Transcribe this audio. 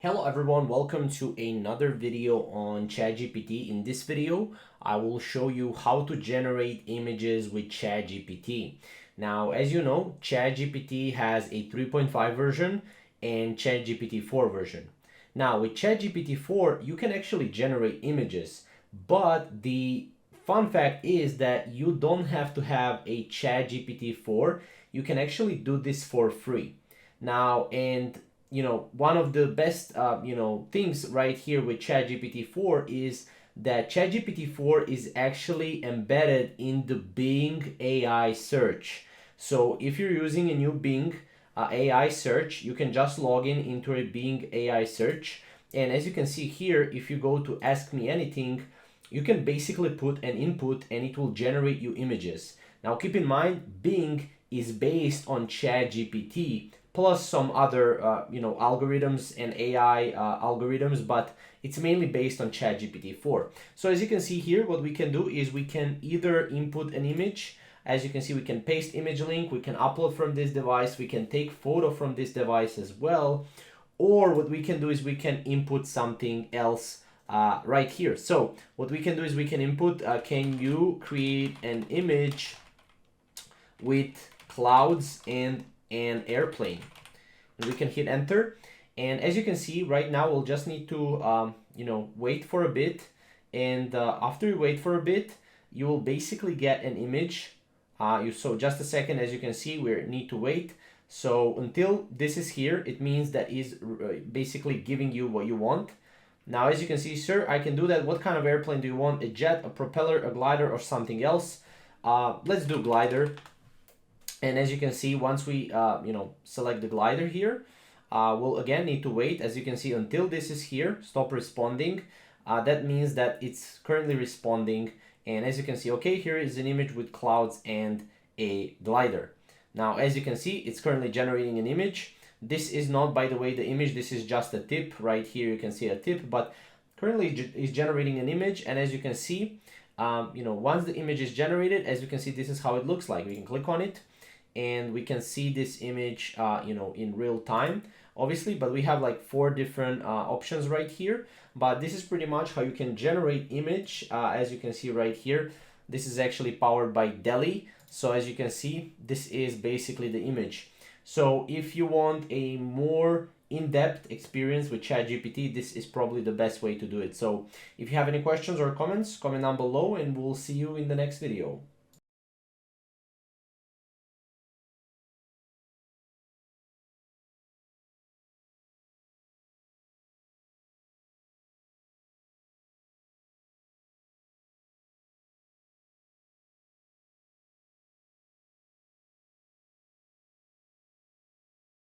Hello everyone, welcome to another video on ChatGPT. In this video, I will show you how to generate images with ChatGPT. Now, as you know, ChatGPT has a 3.5 version and ChatGPT 4 version. Now, with ChatGPT 4, you can actually generate images, but the fun fact is that you don't have to have a ChatGPT 4. You can actually do this for free. Now, one of the best things right here with ChatGPT 4 is that ChatGPT 4 is actually embedded in the Bing AI search. So if you're using a new Bing AI search, you can just log in into a Bing AI search, and as you can see here, if you go to Ask Me Anything, you can basically put an input and it will generate you images. Now keep in mind, Bing is based on ChatGPT plus some other algorithms and AI algorithms, but it's mainly based on ChatGPT 4. So as you can see here, what we can do is we can either input an image. As you can see, we can paste image link, we can upload from this device, we can take photo from this device as well, or what we can do is we can input something else right here. So what we can do is we can input, can you create an image with clouds and an airplane? And we can hit enter, and as you can see right now, we'll just need to wait for a bit, and after you wait for a bit, you will basically get an image. So just a second, as you can see, we need to wait. So until this is here, it means that is basically giving you what you want. Now, as you can see, sir, I can do that. What kind of airplane do you want? A jet, a propeller, a glider, or something else? Let's do glider. And as you can see, once we select the glider here, we'll again need to wait, as you can see, until this is here, stop responding. That means that it's currently responding. And as you can see, okay, here is an image with clouds and a glider. Now, as you can see, it's currently generating an image. This is not, by the way, the image. This is just a tip. Right here, you can see a tip, but currently is generating an image. And as you can see, once the image is generated, as you can see, this is how it looks like. We can click on it, and we can see this image in real time, obviously, but we have like 4 different options right here. But this is pretty much how you can generate image. As you can see right here, this is actually powered by Delhi. So as you can see, this is basically the image. So if you want a more in-depth experience with ChatGPT, this is probably the best way to do it. So if you have any questions or comments, comment down below, and we'll see you in the next video.